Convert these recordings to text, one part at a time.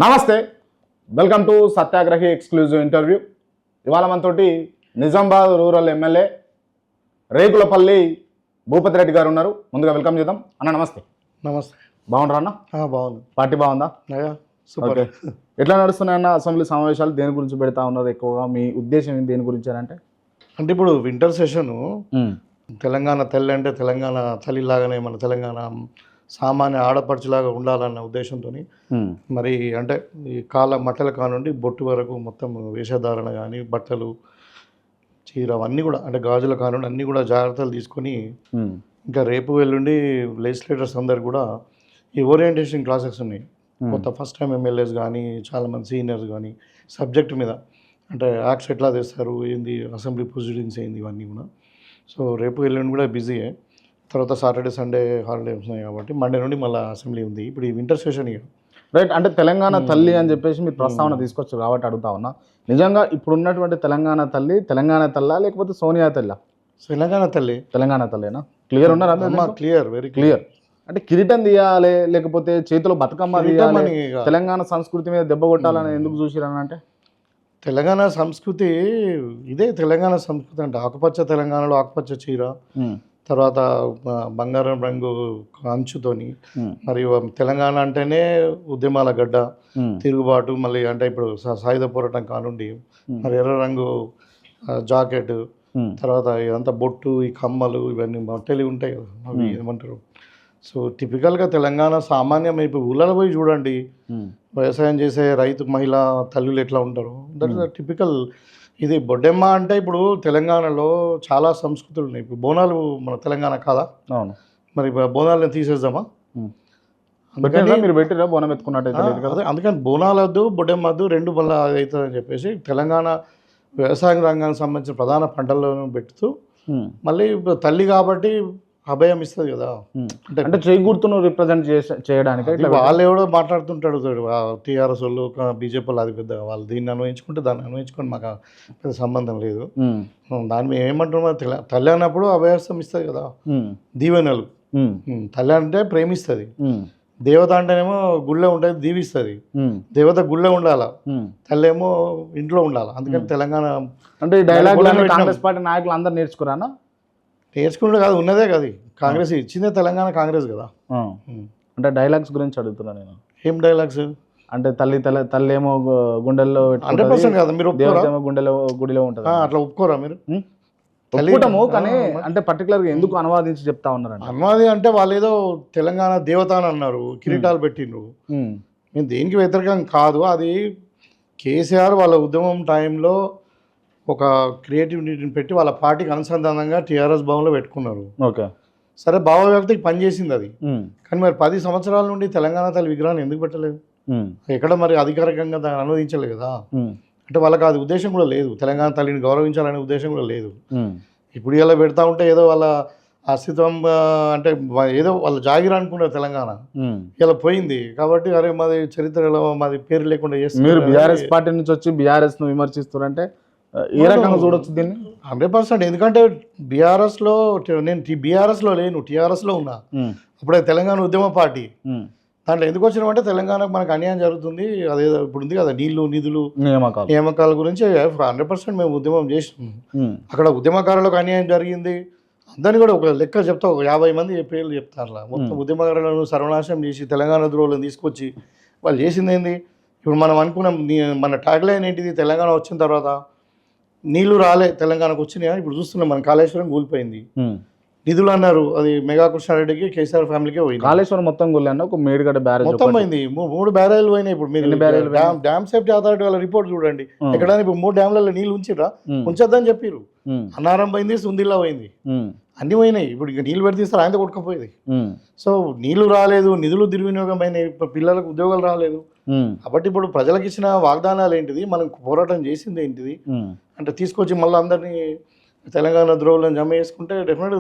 నమస్తే, welcome to సత్యాగ్రహి exclusive interview. ఇవాళ మనతోటి నిజామాబాద్ రూరల్ ఎమ్మెల్యే రేకులపల్లి భూపతి రెడ్డి గారు ఉన్నారు. ముందుగా వెల్కమ్ చేద్దాం. అన్న నమస్తే. నమస్తే. బాగుంటారా అన్న? బాగుంది. పార్టీ బాగుందా? సూపర్. ఎట్లా నడుస్తున్నాయన్న అసెంబ్లీ సమావేశాలు? దేని గురించి పెడతా ఉన్నారు ఎక్కువగా? మీ ఉద్దేశం దేని గురించి అంటే ఇప్పుడు వింటర్ సెషను తెలంగాణ తల్లి అంటే తెలంగాణ తల్లిలాగానే మన తెలంగాణ సామాన్య ఆడపడుచులాగా ఉండాలన్న ఉద్దేశంతో మరి అంటే ఈ మట్టల కానుండి బొట్టు వరకు మొత్తం వేషధారణ కానీ బట్టలు చీర అవన్నీ కూడా అంటే గాజుల కానుండి అన్నీ కూడా జాగ్రత్తలు తీసుకొని ఇంకా రేపు ఎల్లుండి లెజిస్లేటర్స్ అందరు కూడా ఈ ఓరియంటేషన్ క్లాసెస్ ఉన్నాయి. కొత్త ఫస్ట్ టైం ఎమ్మెల్యేస్ కానీ చాలామంది సీనియర్స్ కానీ సబ్జెక్ట్ మీద అంటే యాక్ట్స్ ఎట్లా తెస్తారు, ఏంది అసెంబ్లీ ప్రొసీడింగ్స్ ఏంది, ఇవన్నీ కూడా. సో రేపు ఎల్లుండి కూడా బిజీయే. తర్వాత సాటర్డే సండే హాలిడేస్ ఉన్నాయి కాబట్టి మండే నుండి మళ్ళీ అసెంబ్లీ ఉంది. ఇప్పుడు ఈ వింటర్ సెషన్ ఇక రైట్. అంటే తెలంగాణ తల్లి అని చెప్పేసి మీరు ప్రస్తావన తీసుకొచ్చు కాబట్టి అడుగుతా ఉన్నా, నిజంగా ఇప్పుడు ఉన్నటువంటి తెలంగాణ తల్లి తెలంగాణ తల్లా లేకపోతే సోనియా తల్లా? తెలంగాణ తల్లి. తెలంగాణ తల్లేనా? క్లియర్ ఉన్నారా? Clear, very clear. అంటే కిరీటం తీయాలి లేకపోతే చేతిలో బతుకమ్మ తీయాలి, తెలంగాణ సంస్కృతి మీద దెబ్బ కొట్టాలని ఎందుకు చూసిరనంటే తెలంగాణ సంస్కృతి ఇదే. తెలంగాణ సంస్కృతి అంటే ఆకుపచ్చ, తెలంగాణలో ఆకుపచ్చ చీర, తర్వాత బంగారం రంగు అంచుతోని, మరియు తెలంగాణ అంటేనే ఉద్యమాల గడ్డ, తిరుగుబాటు, మళ్ళీ అంటే ఇప్పుడు సాయుధ పోరాటం కానుండి మరి ఎర్ర రంగు జాకెట్, తర్వాత ఇదంతా బొట్టు, ఈ కమ్మలు, ఇవన్నీ మొట్టెలు ఉంటాయి కదా, అవి ఏమంటారు. సో టిపికల్గా తెలంగాణ సామాన్యం. ఇప్పుడు ఊళ్ళలో పోయి చూడండి, వ్యవసాయం చేసే రైతు మహిళ తల్లులు ఎట్లా ఉంటారు, దట్ ఇస్ టిపికల్. ఇది బొడ్డెమ్మ అంటే ఇప్పుడు తెలంగాణలో చాలా సంస్కృతులు ఉన్నాయి. ఇప్పుడు బోనాలు మన తెలంగాణ కాదా? అవును. మరి బోనాలను తీసేద్దామా? మీరు పెట్టిరా బోనం ఎత్తుకున్నట్టు? అందుకని బోనాలు వద్దు, బొడ్డెమ్మ వద్దు, రెండు మళ్ళీ అవుతుందని చెప్పేసి తెలంగాణ వ్యవసాయ రంగానికి సంబంధించిన ప్రధాన పంటలను పెడుతూ మళ్ళీ తల్లి కాబట్టి అభయం ఇస్తుంది కదా. అంటే చేయి గుర్తును రిప్రజెంట్ చేయడానికి వాళ్ళు ఎవడో మాట్లాడుతుంటాడు టీఆర్ఎస్ వాళ్ళు, బీజేపీ వాళ్ళు, అది పెద్ద వాళ్ళు దీన్ని అన్వయించుకుంటే దాన్ని అన్వయించుకొని మాకు పెద్ద సంబంధం లేదు. దాన్ని మేము ఏమంటున్నాం, తల్లి అన్నప్పుడు అభయస్థం ఇస్తుంది కదా, దీవెనలు. తల్లి అంటే ప్రేమిస్తుంది, దేవత అంటేనేమో గుళ్ళే ఉంటుంది, దీవిస్తుంది. దేవత గుళ్ళే ఉండాలా, తల్లి ఏమో ఇంట్లో ఉండాలి. అందుకని తెలంగాణ అంటే ఈ డైలాగ్ కాంగ్రెస్ పార్టీ నాయకులు అందరు నేర్చుకురానా? నేర్చుకుంటే కాదు, ఉన్నదే కదా. కాంగ్రెస్ ఇచ్చిందే తెలంగాణ కాంగ్రెస్ కదా. అంటే డైలాగ్స్ గురించి అడుగుతున్నా నేను. ఏం డైలాగ్స్ అంటే తల్లి ఏమో గుండెల్లో 100% కదా. మీరు గుండెలో గుడిలో ఉంటుంది, అట్లా ఒప్పుకోరా మీరు? ఒప్పుకుంటాము, కానీ అంటే పర్టికులర్గా ఎందుకు అనువాదించి చెప్తా ఉన్నారండి? అనువాది అంటే వాళ్ళు ఏదో తెలంగాణ దేవత అని అన్నారు, కిరీటాలు పెట్టిండ్రు. మేము దేనికి వ్యతిరేకం కాదు. అది కేసీఆర్ వాళ్ళ ఉద్యమం టైంలో ఒక క్రియేటివిటీని పెట్టి వాళ్ళ పార్టీకి అనుసంధానంగా టీఆర్ఎస్ భవన్లో పెట్టుకున్నారు. ఓకే, సరే, భావవ్యాప్తికి పనిచేసింది అది. కానీ మరి 10 సంవత్సరాల నుండి తెలంగాణ తల్లి విగ్రహాన్ని ఎందుకు పెట్టలేదు? ఎక్కడ మరి అధికారికంగా దాన్ని అనువదించలేదు కదా. అంటే వాళ్ళకి అది ఉద్దేశం కూడా లేదు, తెలంగాణ తల్లిని గౌరవించాలనే ఉద్దేశం కూడా లేదు. ఇప్పుడు ఇలా పెడతా ఉంటే ఏదో వాళ్ళ అస్తిత్వం అంటే ఏదో వాళ్ళ జాగిర అనుకున్నారు తెలంగాణ, ఇలా పోయింది కాబట్టి అరే మాది చరిత్రలో మాది పేరు లేకుండా చేస్తారు. మీరు బీఆర్ఎస్ పార్టీ నుంచి వచ్చి బీఆర్ఎస్ ను విమర్శిస్తారంటే ఏ రకంగా చూడొచ్చు దీన్ని? 100%. ఎందుకంటే బీఆర్ఎస్లో నేను బీఆర్ఎస్లో లేను, టీఆర్ఎస్లో ఉన్నా. అప్పుడే తెలంగాణ ఉద్యమ పార్టీ. దాంట్లో ఎందుకు వచ్చినామంటే తెలంగాణకు మనకు అన్యాయం జరుగుతుంది, అదేదో ఇప్పుడు ఉంది కదా నీళ్లు నిధులు నియామకాల గురించి 100% మేము ఉద్యమం చేసినాం. అక్కడ ఉద్యమకారులకు అన్యాయం జరిగింది. అందరినీ కూడా ఒక లెక్క చెప్తా, ఒక 50 మంది పేర్లు చెప్తారు. మొత్తం ఉద్యమకారులను సర్వనాశనం చేసి తెలంగాణ ద్రోహులను తీసుకొచ్చి వాళ్ళు చేసింది ఏంది? ఇప్పుడు మనం అనుకున్నాం, మన ట్యాగ్ లైన్ ఏంటిది? తెలంగాణ వచ్చిన తర్వాత నీళ్లు రాలే, తెలంగాణకు వచ్చినాయా? ఇప్పుడు చూస్తున్నాం మన కాళేశ్వరం కూలిపోయింది. నిధులు అన్నారు, అది మెగా కృష్ణారెడ్డికి, కేసీఆర్ ఫ్యామిలీకే పోయింది. కాళేశ్వరం మొత్తం కూలినా, ఒక మేడిగడ్డ బ్యారేజ్ మొత్తం పోయింది. 3 బ్యారేజ్లు పోయినాయి. ఇప్పుడు మీరు డ్యామ్ సేఫ్టీ అథారిటీ వాళ్ళ రిపోర్ట్ చూడండి, ఎక్కడైనా ఇప్పుడు 3 డ్యామ్లలో నీళ్ళు ఉంచిరా? ఉంచొద్దని చెప్పారు. అన్నారం పోయింది, సుందిల్లా పోయింది, అన్ని పోయినాయి. ఇప్పుడు ఇక నీళ్ళు పెడితే ఇస్తారు, ఆయన కొట్టుకపోయేది. సో నీళ్లు రాలేదు, నిధులు దుర్వినియోగమైనాయి, పిల్లలకు ఉద్యోగాలు రాలేదు. కాబట్టి ఇప్పుడు ప్రజలకు ఇచ్చిన వాగ్దానాలు ఏంటిది, మనం పోరాటం చేసింది ఏంటిది అంటే తీసుకొచ్చి మళ్ళీ అందరినీ తెలంగాణ ద్రోహులను జమ చేసుకుంటే డెఫినెట్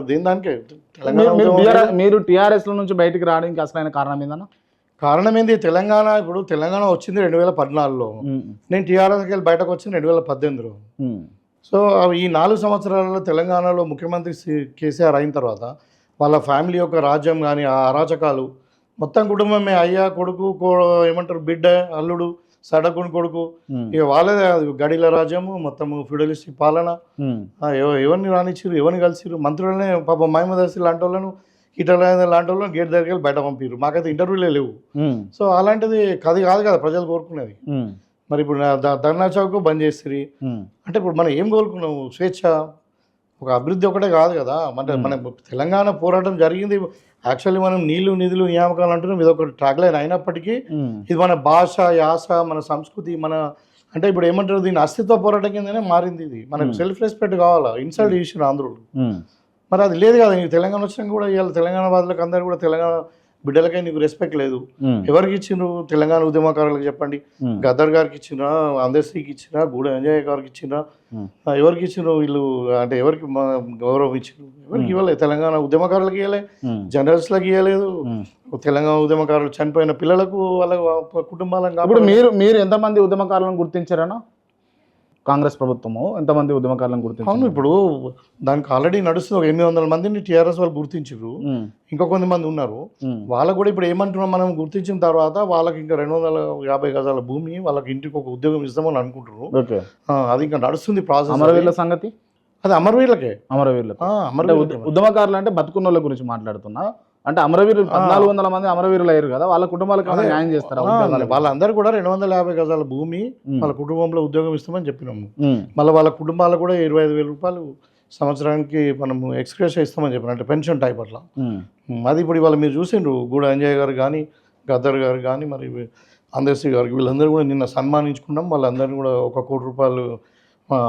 దేని దానికే తెలంగాణ. మీరు టీఆర్ఎస్ నుంచి బయటికి రావడానికి అసలైన కారణం ఏందన్నా? కారణం ఏంది? ఇప్పుడు తెలంగాణ వచ్చింది 2014లో, నేను టీఆర్ఎస్కి వెళ్ళి బయటకు వచ్చింది 2018లో. సో ఈ 4 సంవత్సరాలలో తెలంగాణలో ముఖ్యమంత్రి కేసీఆర్ అయిన తర్వాత వాళ్ళ ఫ్యామిలీ యొక్క రాజ్యం కానీ, ఆ అరాచకాలు, మొత్తం కుటుంబమే అయ్యా కొడుకు ఏమంటారు బిడ్డ అల్లుడు సడకుని కొడుకు ఇక వాళ్ళదే అది గడిల రాజ్యము మొత్తము ఫ్యూడలిస్టిక్ పాలన. ఎవరిని రానిచ్చిరు, ఎవరిని కలిసిరు, మంత్రులనే పాప మహమదర్సి లాంటి వాళ్ళను ఈటల లాంటి వాళ్ళను గేట్ దగ్గరికి వెళ్ళి బయట పంపిరు. మాకైతే ఇంటర్వ్యూలే లేవు. సో అలాంటిది కది కాదు కదా ప్రజలు కోరుకునేది. మరి ఇప్పుడు ధర్నా చౌక్ బంద్ చేసిరి అంటే ఇప్పుడు మనం ఏం కోరుకున్నాము? స్వేచ్ఛ, ఒక అభివృద్ధి ఒకటే కాదు కదా. మన తెలంగాణ పోరాటం జరిగింది యాక్చువల్లీ మనం నీళ్లు నిధులు నియామకాలు అంటున్నాం, ఇది ఒక ట్రాగ్లైన్ అయినప్పటికీ ఇది మన భాష యాస మన సంస్కృతి మన అంటే ఇప్పుడు ఏమంటారు దీని అస్తిత్వ పోరాటం కిందనే మారింది. ఇది మనకు సెల్ఫ్ రెస్పెక్ట్ కావాలా, ఇన్సల్ట్ చేసిన ఆంధ్రులు. మరి అది లేదు కదా. నీకు తెలంగాణ వచ్చినా కూడా ఇవాళ తెలంగాణ బాధలకు అందరూ కూడా తెలంగాణ బిడ్డలకై నీకు రెస్పెక్ట్ లేదు. ఎవరికి ఇచ్చిండ్రు? తెలంగాణ ఉద్యమకారులకు చెప్పండి. గద్దర్ గారికి ఇచ్చినా, అందశ్రీకి ఇచ్చినా, గూడ అంజయ్య గారికి ఇచ్చినా, ఎవరికి ఇచ్చిండ్రు వీళ్ళు? అంటే ఎవరికి గౌరవం ఇచ్చిండ్రు? ఎవరికి ఇవ్వలేదు. తెలంగాణ ఉద్యమకారులకు ఇవ్వలే, జర్నలిస్టులకు ఇవ్వలేదు, తెలంగాణ ఉద్యమకారులు చనిపోయిన పిల్లలకు వాళ్ళ కుటుంబాలకు. ఇప్పుడు మీరు ఎంతమంది ఉద్యమకారులను గుర్తించారనా? కాంగ్రెస్ ప్రభుత్వము ఎంతమంది ఉద్యమకారులను గుర్తించారు? అవును, ఇప్పుడు దానికి ఆల్రెడీ నడుస్తుంది. 800 మందిని టీఆర్ఎస్ వాళ్ళు గుర్తించారు. ఇంకా కొంతమంది ఉన్నారు. వాళ్ళకు కూడా ఇప్పుడు ఏమంటున్నాం, మనం గుర్తించిన తర్వాత వాళ్ళకి ఇంకా 250 గజాల భూమి, వాళ్ళకి ఇంటికి ఒక ఉద్యోగం ఇస్తామని అనుకుంటారు. అది ఇంకా నడుస్తుంది ప్రాసెస్. అమరవీరుల సంగతి అది అమరవీరులకే. ఉద్యమకారులు అంటే బతుకున్న వాళ్ళ గురించి మాట్లాడుతున్నా. అంటే అమరవీరులు 1400 మంది అమరవీరులు అయ్యారు కదా, వాళ్ళ కుటుంబాలకు న్యాయం చేస్తారు. వాళ్ళందరూ కూడా 250 గజాల భూమి వాళ్ళ కుటుంబంలో ఉద్యోగం ఇస్తామని చెప్పినాము. మళ్ళీ వాళ్ళ కుటుంబాలకు కూడా 25,000 రూపాయలు సంవత్సరానికి మనము ఎక్స్గ్రేషియా ఇస్తామని చెప్పిన, అంటే పెన్షన్ టైప్ అట్లా. అది ఇప్పుడు ఇవాళ మీరు చూసిండ్రు గూడ అంజయ్య గారు కానీ, గద్దర్ గారు కానీ, మరి అందశ్రీ గారికి వీళ్ళందరూ కూడా నిన్న సన్మానించుకున్నాం. వాళ్ళందరినీ కూడా 1 కోటి రూపాయలు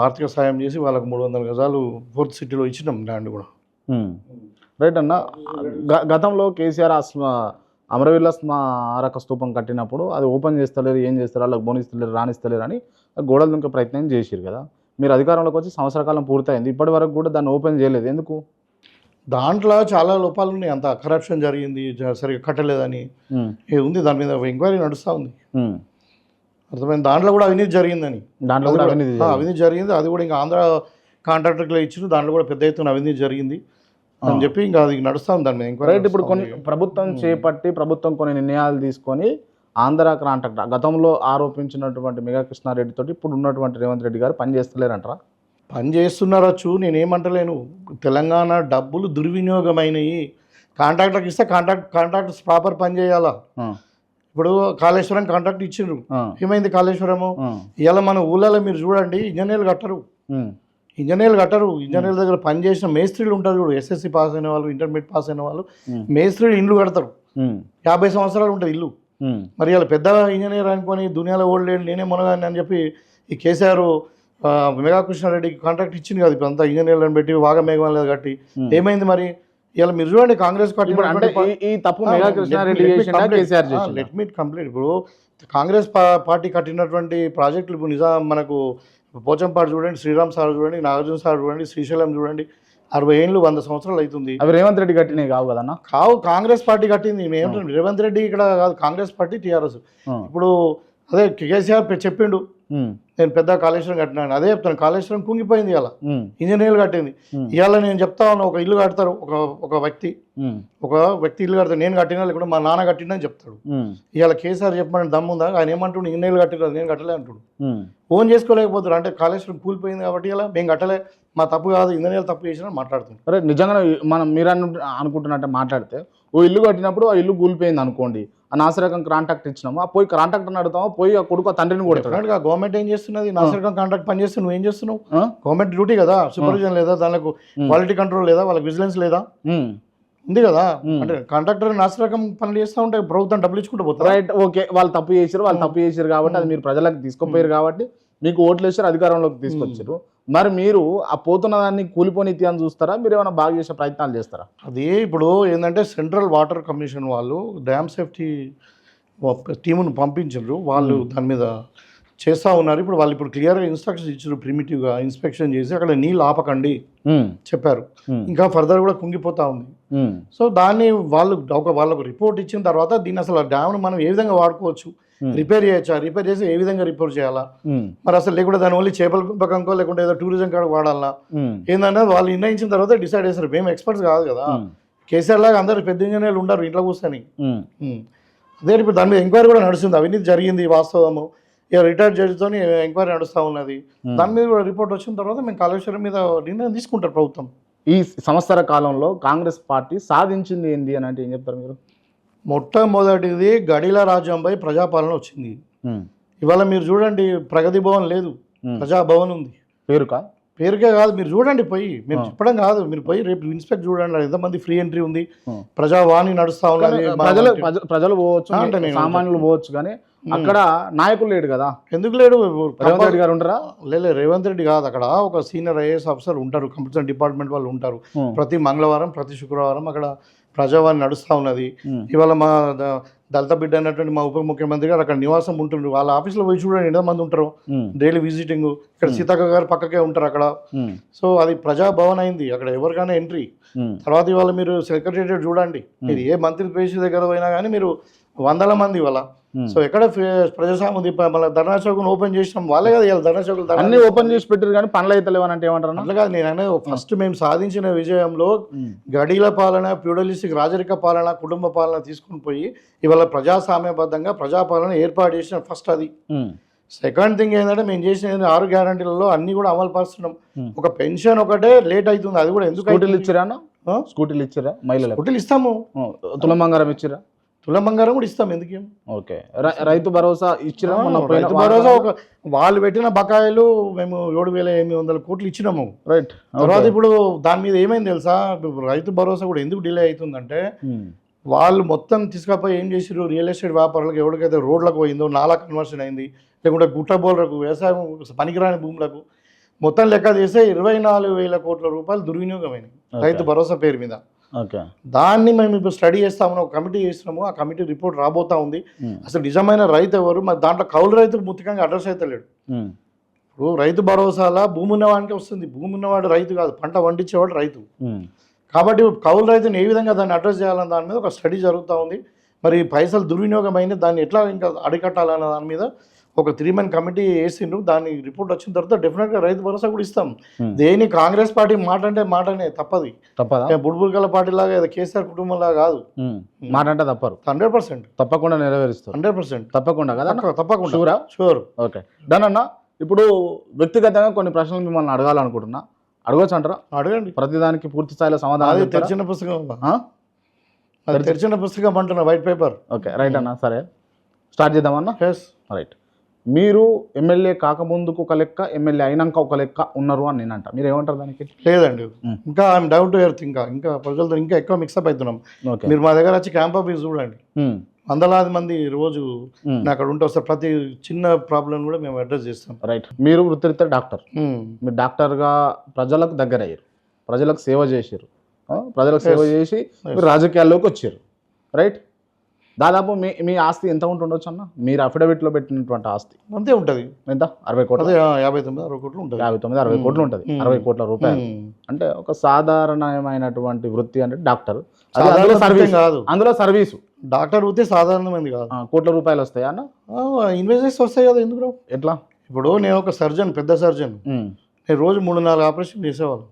ఆర్థిక సాయం చేసి వాళ్ళకు 300 గజాలు 4th సిటీలో ఇచ్చినాం ల్యాండ్ కూడా. రైట్ అన్న. గతంలో కేసీఆర్ అమరవీరుల స్మారక స్తూపం కట్టినప్పుడు అది ఓపెన్ చేస్తలేరు, ఏం చేస్తారు, వాళ్ళకి బోనిస్తలేరు, రాణిస్తలేరు అని గోడలు దుంకే ప్రయత్నం చేసిరు కదా. మీరు అధికారంలోకి వచ్చి సంవత్సర కాలం పూర్తయింది, ఇప్పటి వరకు కూడా దాన్ని ఓపెన్ చేయలేదు, ఎందుకు? దాంట్లో చాలా లోపాలు ఉన్నాయి. అంత కరప్షన్ జరిగింది, సరిగ్గా కట్టలేదని ఉంది. దాని మీద ఎంక్వైరీ నడుస్తూ ఉంది. అర్థమైంది. దాంట్లో కూడా అవినీతి జరిగిందని. దాంట్లో కూడా అవినీతి జరిగింది. అది కూడా ఇంకా ఆంధ్ర కాంట్రాక్టర్లు ఇచ్చారు. దాంట్లో కూడా పెద్ద ఎత్తున అవినీతి జరిగింది అని చెప్పి ఇంకా అది నడుస్తుంది దాని మీద ఎంక్వైరీ. రైట్. ఇప్పుడు ప్రభుత్వం చేపట్టి ప్రభుత్వం కొన్ని నిర్ణయాలు తీసుకొని ఆంధ్ర కాంట్రాక్టర్ గతంలో ఆరోపించినటువంటి మెగా కృష్ణారెడ్డి తోటి ఇప్పుడు ఉన్నటువంటి రేవంత్ రెడ్డి గారు పని చేస్తలేరంటారా? పని చేస్తున్నారచ్చు, నేనేమంటలేను. తెలంగాణ డబ్బులు దుర్వినియోగమైనవి. కాంట్రాక్టర్కి ఇస్తే కాంట్రాక్టర్స్ ప్రాపర్ పని చేయాలా. ఇప్పుడు కాళేశ్వరం కాంట్రాక్ట్ ఇచ్చిండ్రు, ఏమైంది కాళేశ్వరము? ఇవాళ మన ఊళ్ళలో మీరు చూడండి, ఇంజనీర్లు కట్టరు. ఇంజనీర్ల దగ్గర పనిచేసిన మేస్త్రీలు ఉంటారు చూడు, ఎస్ఎస్సి పాస్ అయిన వాళ్ళు, ఇంటర్మీడియట్ పాస్ అయిన వాళ్ళు, మేస్త్రీలు ఇండ్లు కడతారు. 50 సంవత్సరాలు ఉంటుంది ఇల్లు. మరి ఇలా పెద్ద ఇంజనీర్ అనుకొని దునియాలో ఓడలేడు, నేనే మునగాని అని చెప్పి ఈ కేసీఆర్ మెగా కృష్ణారెడ్డికి కాంట్రాక్ట్ ఇచ్చింది కదా. ఇప్పుడు అంతా ఇంజనీర్లను పెట్టి వాగా మేఘమాల కట్టి ఏమైంది మరి? ఇలా మీరు చూడండి Congress party. Let me complete. ఇప్పుడు కాంగ్రెస్ పార్టీ కట్టినటువంటి ప్రాజెక్టులు ఇప్పుడు నిజాం మనకు పోచంపాడు చూడండి, శ్రీరామ్ సార్ చూడండి, నాగార్జున సార్ చూడండి, శ్రీశైలం చూడండి, 60 ఏళ్ళు 100 సంవత్సరాలు అవుతుంది. అవి రేవంత్ రెడ్డి కట్టినవి కావు కదన్నా? కావు, కాంగ్రెస్ పార్టీ కట్టింది. ఏమంటుంది రేవంత్ రెడ్డి ఇక్కడ కాదు, కాంగ్రెస్ పార్టీ టీఆర్ఎస్. ఇప్పుడు అదే కేసీఆర్ చెప్పిండు నేను పెద్ద కాళేశ్వరం కట్టినాను, అదే చెప్తాను. కాళేశ్వరం కుంగిపోయింది ఇవాళ, ఇంజనీర్లు కట్టింది. ఇవాళ నేను చెప్తా ఉన్నా, ఒక ఇల్లు కడతారు ఒక వ్యక్తి ఇల్లు కడతాడు, నేను కట్టినా లేకుండా మా నాన్న కట్టినా అని చెప్తాడు. ఇవాళ కేసీఆర్ చెప్పమని దమ్ముందా? ఆయన ఏమంటుండు, ఇంజనీర్లు కట్టినారు నేను కట్టలే అంటుడు. ఓన్ చేసుకోలేకపోతారు. అంటే కాళేశ్వరం కూలిపోయింది కాబట్టి ఇలా మేము కట్టలే, మా తప్పు కాదు, ఇంజనీర్లు తప్పు చేసినా మాట్లాడుతుంది. అరే నిజంగా మీరు అనుకుంటున్నట్టే మాట్లాడితే, ఓ ఇల్లు కట్టినప్పుడు ఆ ఇల్లు కూలిపోయింది అనుకోండి, ఆ నాసిరకం కాంట్రాక్ట్ ఇచ్చినాము, పోయి కాంట్రాక్టర్ని అడుగుతాము, పోయి ఆ కొడుకు తండ్రిని కొడతాడు. గవర్నమెంట్ ఏం చేస్తున్నది? నాసిరకం కాంట్రాక్ట్ పని చేస్తే నువ్వేం చేస్తున్నావు? గవర్నమెంట్ డ్యూటీ కదా, సూపర్విజన్ లేదా, దానికి క్వాలిటీ కంట్రోల్ లేదా, వాళ్ళకి విజిలెన్స్ లేదా? ఉంది కదా. అంటే కాంట్రాక్టర్ నాసిరకం పనులు చేస్తూ ఉంటే ప్రభుత్వం డబ్బులు ఇచ్చుకుంటూ పోతారు. Right, okay. వాళ్ళు తప్పు చేశారు కాబట్టి అది మీరు ప్రజలకు తీసుకోపోయారు కాబట్టి మీకు ఓట్లు వేసారు, అధికారంలోకి తీసుకొచ్చారు. మరి మీరు ఆ పోతున్న దాన్ని కూలిపోని అని చూస్తారా? మీరు ఏమైనా బాగా చేసే ప్రయత్నాలు చేస్తారా? అది ఇప్పుడు ఏంటంటే సెంట్రల్ వాటర్ కమిషన్ వాళ్ళు డ్యామ్ సేఫ్టీ టీమును పంపించారు. వాళ్ళు దాని మీద చేస్తూ ఉన్నారు. ఇప్పుడు వాళ్ళు క్లియర్గా ఇన్స్ట్రక్షన్స్ ఇచ్చారు, ప్రిమిటివ్గా ఇన్స్పెక్షన్ చేసి అక్కడ నీళ్ళు ఆపకండి చెప్పారు. ఇంకా ఫర్దర్ కూడా కుంగిపోతా ఉంది. సో దాన్ని వాళ్ళకు రిపోర్ట్ ఇచ్చిన తర్వాత దీన్ని అసలు డ్యామ్ను మనం ఏ విధంగా వాడుకోవచ్చు, రిపేర్ చేయొచ్చా, రిపేర్ చేసి ఏ విధంగా రిపేర్ చేయాలా, మరి అసలు లేకుండా దాని ఓన్లీ చేపల పెంపకంకో లేకుంటే ఏదో టూరిజం కాడ వాడాలా ఏంటంటే వాళ్ళు నిర్ణయించిన తర్వాత డిసైడ్ చేస్తారు. మేము ఎక్స్పర్ట్స్ కాదు కదా. కేసీఆర్ లాగా అందరు పెద్ద ఇంజనీర్లు ఉండరు ఇంట్లో కూర్చొని. అదే ఇప్పుడు దాని మీద ఎంక్వైరీ కూడా నడుస్తుంది, అవినీతి జరిగింది వాస్తవము, ఇక రిటైర్డ్ జడ్జితో ఎంక్వైరీ నడుస్తూ ఉన్నది. దాని మీద కూడా రిపోర్ట్ వచ్చిన తర్వాత మేము కాళేశ్వరం మీద నిర్ణయం తీసుకుంటారు ప్రభుత్వం. ఈ సంవత్సర కాలంలో కాంగ్రెస్ పార్టీ సాధించింది ఏంటి అని అంటే ఏం చెప్తారు మీరు? మొట్టమొదటిది గడిల రాజ్యంపై ప్రజాపాలన వచ్చింది. ఇవాళ మీరు చూడండి, ప్రగతి భవన్ లేదు, ప్రజాభవన్ ఉంది. పేరుకే కాదు, మీరు చూడండి పోయి, మీరు చెప్పడం కాదు, మీరు పోయి రేపు ఇన్స్పెక్ట్ చూడండి, ఎంతమంది ఫ్రీ ఎంట్రీ ఉంది, ప్రజావాణి నడుస్తా ఉన్నది. ప్రజలు పోవచ్చు, సామాన్యులు పోవచ్చు, కానీ అక్కడ నాయకులు లేడు కదా. ఎందుకు లేడు? రేవంత్ రెడ్డి గారు ఉంటారా? లేదు, రేవంత్ రెడ్డి కాదు, అక్కడ ఒక సీనియర్ ఐఏఎస్ ఆఫీసర్ ఉంటారు, కంప్యూటర్ డిపార్ట్మెంట్ వాళ్ళు ఉంటారు. ప్రతి మంగళవారం ప్రతి శుక్రవారం అక్కడ ప్రజావాణి నడుస్తూ ఉన్నది. ఇవాళ మా దళిత బిడ్డ అన్నటువంటి మా ఉప ముఖ్యమంత్రి గారు అక్కడ నివాసం ఉంటుండ్రు. వాళ్ళ ఆఫీస్లో పోయి చూడండి ఎంతమంది ఉంటారు, డైలీ విజిటింగ్. ఇక్కడ సీతక్క గారు పక్కకే ఉంటారు అక్కడ. సో అది ప్రజాభవన్ అయింది, అక్కడ ఎవరికైనా ఎంట్రీ. తర్వాత ఇవాళ మీరు సెక్రటేరియట్ చూడండి, మీరు ఏ మంత్రి పేషి దగ్గర పోయినా కానీ మీరు వందల మంది ఇవాళ. సో ఎక్కడ ప్రజాస్వామ్యం మన ధర్నా చౌక్ ఓపెన్ చేసినాం, వాళ్ళే కదా ఇవాళ ధర్నా చౌక్ అన్ని ఓపెన్ చేసి పెట్టారు, కానీ పనులు అయితే లేవని అంటే ఏమంటారు? అట్లా కాదు, నేను అనేది ఫస్ట్ మేము సాధించిన విజయంలో గడీల పాలన, ప్యూడలిస్టిక్ రాజరిక పాలన, కుటుంబ పాలన తీసుకుని పోయి ఇవాళ ప్రజాస్వామ్యబద్ధంగా ప్రజాపాలన ఏర్పాటు చేసిన ఫస్ట్ అది. సెకండ్ థింగ్ ఏంటంటే మేము చేసిన 6 గ్యారంటీలలో అన్ని కూడా అమలు పరుస్తున్నాం. ఒక పెన్షన్ ఒకటే లేట్ అవుతుంది, అది కూడా ఎందుకు? స్కూటీలు ఇచ్చిరా? స్కూటీలు ఇచ్చిరా? మహిళలు స్కూటీలు ఇస్తాము. తులం బంగారం ఇచ్చిరా? తులం బంగారం కూడా ఇస్తాం, ఎందుకు? ఓకే. రైతు భరోసా ఇచ్చినా? రైతు భరోసా ఒక వాళ్ళు పెట్టిన బకాయిలు మేము 7,800 కోట్లు ఇచ్చినాము. రైట్. తర్వాత ఇప్పుడు దాని మీద ఏమైంది తెలుసా? రైతు భరోసా కూడా ఎందుకు డిలే అవుతుందంటే వాళ్ళు మొత్తం తీసుకపోయి ఏం చేసారు, రియల్ ఎస్టేట్ వ్యాపారులకు ఎవరికైతే రోడ్లకు పోయిందో, నాలా కన్వర్షన్ అయింది, లేకుంటే గుట్ట బోర్లకు, వ్యవసాయం పనికిరాని భూములకు మొత్తం లెక్క చేస్తే 24,000 కోట్ల రూపాయలు దుర్వినియోగమైనవి రైతు భరోసా పేరు మీద. దాన్ని మేము ఇప్పుడు స్టడీ చేస్తామని ఒక కమిటీ చేస్తున్నాము. ఆ కమిటీ రిపోర్ట్ రాబోతా ఉంది. అసలు నిజమైన రైతు ఎవరు, మరి దాంట్లో కౌలు రైతు ముఖ్యంగా అడ్రస్ అయితే లేడు. ఇప్పుడు రైతు భరోసాల భూమి ఉన్నవాడికి వస్తుంది, భూమి ఉన్నవాడు రైతు కాదు, పంట పండించేవాడు రైతు. కాబట్టి కౌలు రైతుని ఏ విధంగా దాన్ని అడ్రస్ చేయాలన్న దాని మీద ఒక స్టడీ జరుగుతూ ఉంది. మరి పైసలు దుర్వినియోగమైన దాన్ని ఎట్లా ఇంకా అరికట్టాలన్న దాని మీద ఒక 3-man కమిటీ వేసిండ్రు. దాని రిపోర్ట్ వచ్చిన తర్వాత డెఫినెట్గా రైతు భరోసా కూడా ఇస్తాం. దేని కాంగ్రెస్ పార్టీ మాట అంటే మాటనే తప్పదా? బుడ్బుల్కల పార్టీ లాగా కేసీఆర్ కుటుంబం లాగా కాదు, మాట అంటే తప్పరు. 100% తప్పకుండా నెరవేరుస్తారు. 100% తప్పకుండా కదా? తప్పకుండా. షూర్. ఓకే డన్ అన్న. ఇప్పుడు వ్యక్తిగతంగా కొన్ని ప్రశ్నలు మిమ్మల్ని అడగాలనుకుంటున్నా, అడగచ్చు అంటారా? అడగండి. ప్రతిదానికి పూర్తి స్థాయిలో సమాధానం. తెరిచిన పుస్తకం అంటున్నా, వైట్ పేపర్. ఓకే రైట్ అన్న, సరే స్టార్ట్ చేద్దామన్నా. Yes right. మీరు ఎమ్మెల్యే కాకముందుకు ఒక లెక్క, ఎమ్మెల్యే అయినాక ఒక లెక్క ఉన్నారు అని నేను అంట, మీరు ఏమంటారు దానికి? లేదండి, ఇంకా ఐఎమ్ డౌన్ టు ఎర్త్. ఇంకా ప్రజలతో ఇంకా ఎక్కువ మిక్సప్ అవుతున్నాం. మీరు మా దగ్గర వచ్చి క్యాంప్ ఆఫీస్ చూడండి, వందలాది మంది రోజు అక్కడ ఉంటే వస్తారు. ప్రతి చిన్న ప్రాబ్లం కూడా మేము అడ్రస్ చేస్తాం. రైట్. మీరు వృత్తిరీత్యా డాక్టర్, మీరు డాక్టర్గా ప్రజలకు దగ్గర అయ్యారు, ప్రజలకు సేవ చేశారు, ప్రజలకు సేవ చేసి మీరు రాజకీయాల్లోకి వచ్చారు. రైట్. దాదాపు మీ ఆస్తి ఎంత ఉంటుండొచ్చు అన్న? మీరు అఫిడవిట్లో పెట్టినటువంటి ఆస్తి అంతే ఉంటుంది. ఎంత? 60 కోట్లు, 59-60 కోట్లు ఉంటుంది. 59-60 కోట్లు ఉంటుంది. 60 కోట్ల రూపాయలు అంటే ఒక సాధారణమైనటువంటి వృత్తి అంటే డాక్టర్. అందులో సర్వీస్ కాదు, అందులో సర్వీసు. డాక్టర్ వృత్తి సాధారణమైంది కాదు. కోట్ల రూపాయలు వస్తాయా అన్న? ఇన్వెస్ట్ వస్తాయి కదా. ఎందుకు? ఎట్లా? ఇప్పుడు నేను ఒక సర్జన్, పెద్ద సర్జన్, నేను రోజు 3-4 ఆపరేషన్ చేసేవాళ్ళం.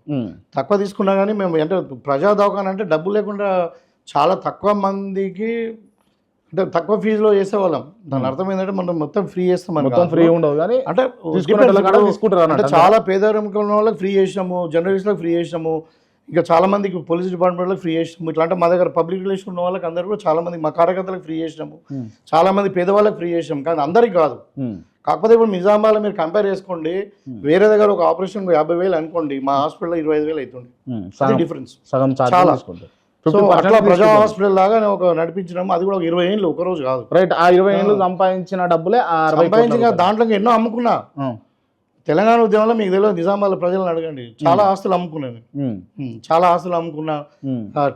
తక్కువ తీసుకున్నా కానీ మేము అంటే ప్రజా దవాఖాన అంటే డబ్బు లేకుండా చాలా తక్కువ మందికి అంటే తక్కువ ఫీజులో చేసేవాళ్ళం. దాని అర్థం ఏంటంటే మనం మొత్తం ఫ్రీ చేస్తాం. మొత్తం ఫ్రీ ఉండవు కానీ అంటే తీసుకుంటారు. చాలా పేదరికం ఉన్న వాళ్ళకి ఫ్రీ చేసినాము, జర్నలిస్ట్లకు ఫ్రీ చేసినాము, ఇంకా చాలా మందికి పోలీస్ డిపార్ట్మెంట్లకు ఫ్రీ చేసినాము. ఇట్లా అంటే మా దగ్గర పబ్లిక్ రిలేషన్ ఉన్న వాళ్ళకి అందరూ కూడా చాలా మంది, మా కార్యకర్తలకు ఫ్రీ చేసినాము, చాలా మంది పేదవాళ్ళకి ఫ్రీ చేసినాము. కానీ అందరికి కాదు. కాకపోతే ఇప్పుడు నిజామాబాద్లో మీరు కంపేర్ చేసుకోండి, వేరే దగ్గర ఒక ఆపరేషన్ 50,000 అనుకోండి, మా హాస్పిటల్లో 25,000 అవుతుంది. డిఫరెన్స్ చాలా. సో అట్లా ప్రజా హాస్పిటల్ లాగా ఒక నడిపించినాము. అది కూడా 20 ఏళ్ళు, ఒక రోజు కాదు. రైట్. ఆ 20 ఏళ్ళు సంపాదించిన డబ్బులే సంపాదించిన దాంట్లో ఎన్నో అమ్ముకున్నా. తెలంగాణ ఉద్యమంలో మీకు తెలియదు, నిజామాబాద్ ప్రజలను అడగండి, చాలా ఆస్తులు అమ్ముకున్నాను, చాలా ఆస్తులు అమ్ముకున్నా.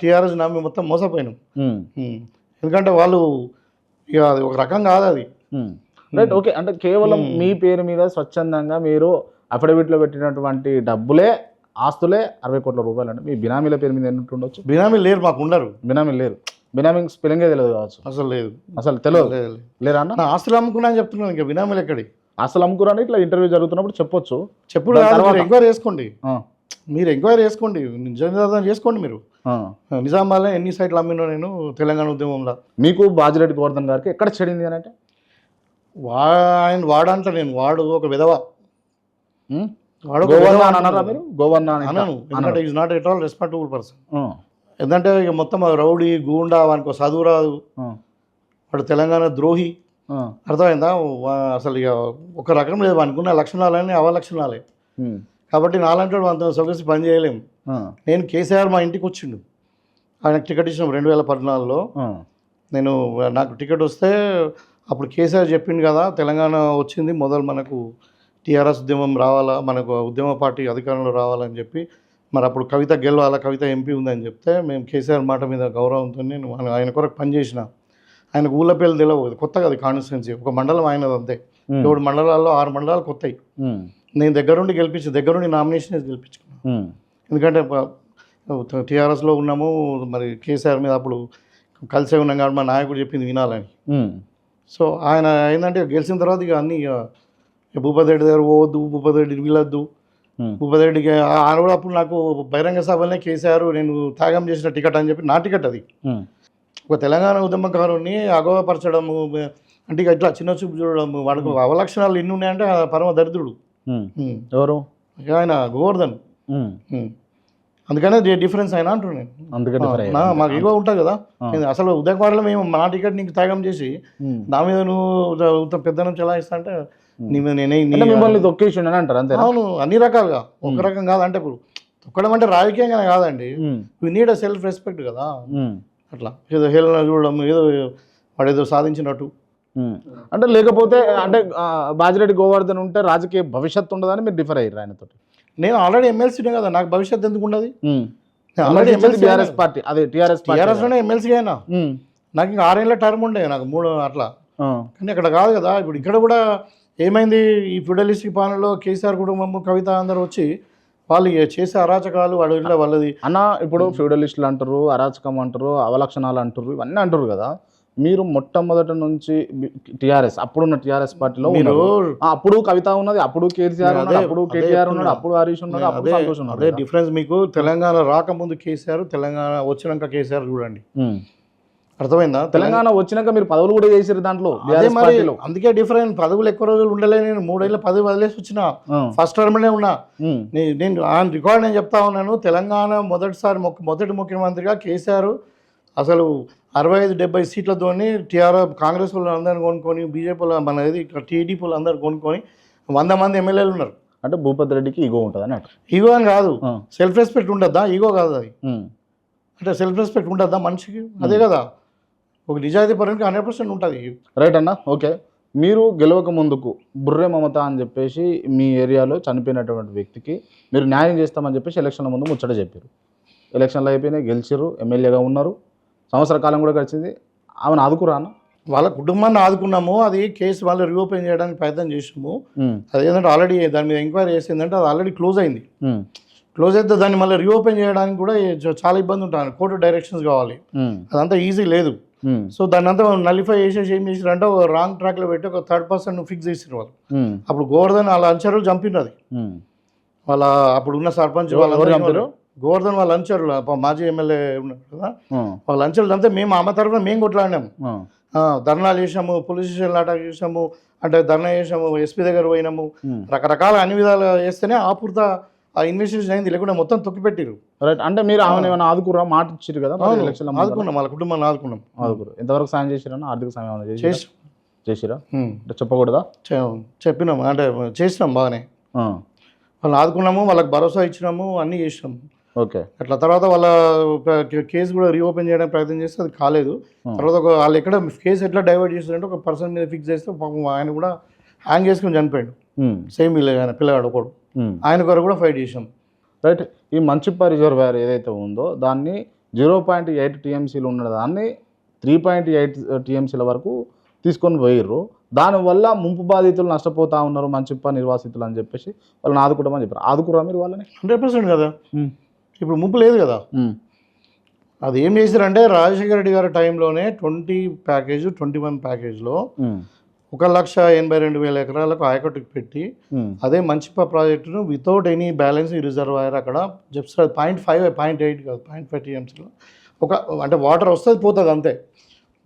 టీఆర్ఎస్ నమ్మి మొత్తం మోసపోయినాం. ఎందుకంటే వాళ్ళు ఇక అది ఒక రకం కాదు అది. రైట్. ఓకే. అంటే కేవలం మీ పేరు మీద స్వచ్ఛందంగా మీరు అఫిడవిట్లో పెట్టినటువంటి డబ్బులే, ఆస్తులే 60 కోట్ల రూపాయలు. అంటే మీ బినామీల పేరు మీద ఎన్ని ఉండొచ్చు? బినామీలు లేరు, మాకు ఉండరు. బినామీలు లేరు. బినామీ స్పెల్లింగే తెలియదు కావచ్చు. అసలు లేదు, అసలు తెలియదు. లేరా అన్న? ఆస్తులు అమ్ముకున్నా అని చెప్తున్నాను. ఇంకా బినామీలు ఎక్కడి? అసలు అమ్ముకురా ఇట్లా ఇంటర్వ్యూ జరుగుతున్నప్పుడు చెప్పొచ్చు. చెప్పుడు ఎంక్వైరీ చేసుకోండి. మీరు ఎంక్వైరీ చేసుకోండి, నిజాం చేసుకోండి మీరు. నిజామాబాద్లో ఎన్ని సైట్లు అమ్మినో నేను తెలంగాణ ఉద్యమంలో. మీకు బాజిరెడ్డి గోవర్ధన్ గారికి ఎక్కడ చెడింది అని అంటే ఆయన వాడంట, నేను వాడు ఒక విధవ, వాడు ఒక గోవర్ధన్ విధవ అని అన్నారా మీరు? గోవర్ధన్ అని అనను, ఎందుకంటే is not at all respectable person. ఎందుకంటే ఇక మొత్తం రౌడీ గూండా, వానికి చదువు రాదు, వాడు తెలంగాణ ద్రోహి. అర్థమైందా? అసలు ఇక ఒక రకం లేదు, వానికి లక్షణాలన్నీ అవలక్షణాలే. కాబట్టి నాలంటే అంత సొగసి పని చేయలేము. నేను కేసీఆర్ మా ఇంటికి వచ్చిండు, ఆయనకు టికెట్ ఇచ్చినాం 2014లో. నేను నాకు టికెట్ వస్తే అప్పుడు కేసీఆర్ చెప్పిండు కదా, తెలంగాణ వచ్చింది మొదలు మనకు టీఆర్ఎస్ ఉద్యమం రావాలా, మనకు ఉద్యమ పార్టీ అధికారంలో రావాలని చెప్పి. మరి అప్పుడు కవిత గెలవాలా, కవిత ఎంపీ ఉందని చెప్తే మేము కేసీఆర్ మాట మీద గౌరవంతో నేను ఆయన కొరకు పనిచేసిన. ఆయనకు ఊళ్ళ పేర్లు తెలియదు, కొత్తగా అది కాన్స్టిట్యున్సీ, ఒక మండలం ఆయనది అంతే. 7 మండలాల్లో 6 మండలాలు కొత్తవి. నేను దగ్గరుండి దగ్గరుండి నామినేషన్ గెలిపించుకున్నాను. ఎందుకంటే టీఆర్ఎస్లో ఉన్నాము, మరి కేసీఆర్ మీద అప్పుడు కలిసే ఉన్నాం కాబట్టి మా నాయకుడు చెప్పింది వినాలని. సో ఆయన ఏంటంటే గెలిచిన తర్వాత ఇక అన్నీ భూపతి రెడ్డి దగ్గర పోవద్దు, భూపతి రెడ్డి వీలొద్దు, భూపతి రెడ్డికి ఆయన కూడా అప్పుడు నాకు బహిరంగ సభలనే కేసీఆర్ నేను త్యాగం చేసిన టికెట్ అని చెప్పి, నా టికెట్ అది. ఒక తెలంగాణ ఉద్యమకారుని అగౌరవపరచడము అంటే ఇక ఇట్లా చిన్న చూపు చూడడం, వాడికి అవలక్షణాలు ఎన్ని ఉన్నాయంటే పరమ దరిద్రుడు. ఎవరు? ఆయన గోవర్ధన్. అందుకనే డిఫరెన్స్ అయినా అంటున్నాను. మాకు ఈగో ఉంటుంది కదా, అసలు ఉదయవాడలో మేము మా టికెట్ నీకు త్యాగం చేసి నా మీద నువ్వు పెద్ద నుంచి ఎలా ఇస్తా అంటే అవును, అన్ని రకాలుగా ఒక రకం కాదంటే ఇప్పుడు తొక్కడం అంటే రాజకీయంగానే కాదండి, we need a self respect కదా. అట్లా ఏదో హేళన చూడడం, ఏదో వాడు ఏదో సాధించినట్టు అంటే. లేకపోతే అంటే బాజిరెడ్డి గోవర్ధన్ ఉంటే రాజకీయ భవిష్యత్తు ఉండదని మీరు డిఫర్ అయ్యారు ఆయనతో. నేను ఆల్రెడీ ఎమ్మెల్సీనే కదా, నాకు భవిష్యత్తు ఎందుకు ఉండదు? టీఆర్ఎస్ పార్టీ, అదే టీఆర్ఎస్లోనే ఎమ్మెల్సీ అయినా. నాకు ఇంకా 6 ఏళ్ళ టర్మ్ ఉండే, నాకు 3 అట్లా. కానీ అక్కడ కాదు కదా. ఇప్పుడు ఇక్కడ కూడా ఏమైంది, ఈ ఫ్యూడలిస్టిక్ పాలనలో కేసీఆర్ కుటుంబం, కవిత అందరూ వచ్చి వాళ్ళు చేసే అరాచకాలు వాళ్ళది అన్న. ఇప్పుడు ఫ్యూడలిస్టులు అంటారు, అరాచకం అంటారు, అవలక్షణాలు అంటారు, ఇవన్నీ అంటారు కదా. మీరు మొట్టమొదటి నుంచి టీఆర్ఎస్, అప్పుడున్న టీఆర్ఎస్ పార్టీలో మీరు అప్పుడు కవిత ఉన్నది, అప్పుడు కేసీఆర్ ఉన్నాడు, అప్పుడు కేటీఆర్ ఉన్నాడు, అప్పుడు హరీష్ ఉన్నాడు, అప్పుడు సంతోష్ ఉన్నాడు. అదే డిఫరెన్స్ మీకు. తెలంగాణ రాకముందు కేసీఆర్, తెలంగాణ వచ్చినాక కేసీఆర్ చూడండి. అర్థమైందా? తెలంగాణ వచ్చినాక మీరు పదవులు కూడా చేసారు దాంట్లో. అందుకే డిఫరెంట్. పదవులు ఎక్కువ రోజులు ఉండలే, నేను 3 ఏళ్ళ పదవి వదిలేసి వచ్చిన. ఫస్ట్ టర్మ్లోనే ఉన్నా నేను. ఆన్ రికార్డ్ నేను చెప్తా ఉన్నాను, తెలంగాణ మొదటి ముఖ్యమంత్రిగా కేసీఆర్ అసలు 65-70 సీట్లతోని టీఆర్ఎస్ కాంగ్రెస్ వాళ్ళు అందరిని కొనుక్కొని, బీజేపీ వాళ్ళు మన ఇక్కడ టీడీపీ వాళ్ళు అందరు కొనుక్కొని 100 మంది ఎమ్మెల్యేలు ఉన్నారు. అంటే భూపతి రెడ్డికి ఈగో ఉంటుంది అని. ఈగో అని కాదు, సెల్ఫ్ రెస్పెక్ట్ ఉండద్దా? ఈగో కాదు అది. అంటే సెల్ఫ్ రెస్పెక్ట్ ఉండద్దా మనిషికి? అదే కదా, ఒక నిజాయితీ పరునికి 100% ఉంటుంది. రైట్ అన్న. ఓకే, మీరు గెలవక ముందుకు బుర్రే మమత అని చెప్పేసి మీ ఏరియాలో చనిపోయినటువంటి వ్యక్తికి మీరు న్యాయం చేస్తామని చెప్పేసి ఎలక్షన్ల ముందు ముచ్చట చెప్పారు. ఎలక్షన్లు అయిపోయినాయి, గెలిచారు, ఎమ్మెల్యేగా ఉన్నారు, సంవత్సర కాలం కూడా గడిచింది. ఆమెను ఆదుకురాను? వాళ్ళ కుటుంబాన్ని ఆదుకున్నాము. అది కేసు వాళ్ళు రీఓపెన్ చేయడానికి ప్రయత్నం చేసినాము. అది ఏంటంటే ఆల్రెడీ దాని మీద ఎంక్వైరీ చేసిందంటే అది ఆల్రెడీ క్లోజ్ అయింది. క్లోజ్ అయితే దాన్ని మళ్ళీ రీఓపెన్ చేయడానికి కూడా చాలా ఇబ్బంది ఉంటుంది, కోర్టు డైరెక్షన్స్ కావాలి, అదంతా ఈజీ లేదు. సో దాన్ని అంతా నలిఫై చేసేసి ఏం చేసారంటే ఒక రాంగ్ ట్రాక్లో పెట్టి ఒక 3rd పర్సన్ ఫిక్స్ చేసారు వాళ్ళు. అప్పుడు గోవర్ధన్ వాళ్ళ అంచరులు చంపినారు. అది వాళ్ళ అప్పుడు ఉన్న సర్పంచ్ వాళ్ళందరూ గోవర్ధన్ వాళ్ళ అంచరులు, మాజీ ఎమ్మెల్యే ఉన్నారు కదా, వాళ్ళ అంచరులు చంపితే మేము ఆమె తరఫున మేము కొట్లాడినాము, ధర్నాలు చేసాము, పోలీస్ స్టేషన్లో అటాక్ చేసాము, అంటే ధర్నా చేసాము, ఎస్పీ దగ్గర పోయినాము, రకరకాల అన్ని విధాలు చేస్తేనే ఆపూర్త ఆ ఇన్వెస్టిగేషన్ అయింది, లేకుండా మొత్తం తొక్కిపెట్టారు. రైట్. అంటే మీరు ఆమె ఏమైనా ఆదుకురా, మాట ఇచ్చారు కదా? ఆదుకున్నాం, వాళ్ళ కుటుంబాన్ని ఆదుకున్నాం. ఎంతవరకు సాయం చేసిరా? ఆర్థిక సాయం ఏమైనా చేసిరా? చెప్పకూడదా? చెప్పినాము, అంటే చేసినాం బాగానే. వాళ్ళని ఆదుకున్నాము, వాళ్ళకి భరోసా ఇచ్చినాము, అన్నీ చేసినాము. ఓకే. అట్లా తర్వాత వాళ్ళ కేసు కూడా రీఓపెన్ చేయడానికి ప్రయత్నం చేస్తే అది కాలేదు. తర్వాత వాళ్ళు ఎక్కడ కేసు ఎట్లా డైవర్ట్ చేస్తారంటే ఒక పర్సన్ మీద ఫిక్స్ చేస్తే పాపం ఆయన కూడా హ్యాంగ్ చేసుకుని చనిపోయాడు. సేమ్ ఆయన పిల్లగాడు ఒకడు, ఆయన కొరకు కూడా ఫైట్ చేసాం. రైట్. ఈ మంచిప్ప రిజర్వాయర్ ఏదైతే ఉందో దాన్ని 0.8 TMCలు ఉన్న దాన్ని 3.8 TMCల వరకు తీసుకొని పోయిర్రు. దానివల్ల ముంపు బాధితులు నష్టపోతూ ఉన్నారు మంచిప్ప నిర్వాసితులు అని చెప్పేసి వాళ్ళని ఆదుకుంటామని చెప్పారు. ఆదుకురా మీరు వాళ్ళని? 100% కదా. ఇప్పుడు ముంపు లేదు కదా. అది ఏం చేశారంటే రాజశేఖర రెడ్డి గారి టైంలోనే 20 ప్యాకేజ్ 21 ప్యాకేజ్లో 1,82,000 ఎకరాలకు ఆయకట్టుకు పెట్టి అదే మంచిప ప్రాజెక్టును వితౌట్ ఎనీ బ్యాలెన్స్ రిజర్వాయర్ అక్కడ జస్ట్ 0.8 కాదు 0.5 టీఎంసీలో అంటే వాటర్ వస్తుంది పోతుంది అంతే.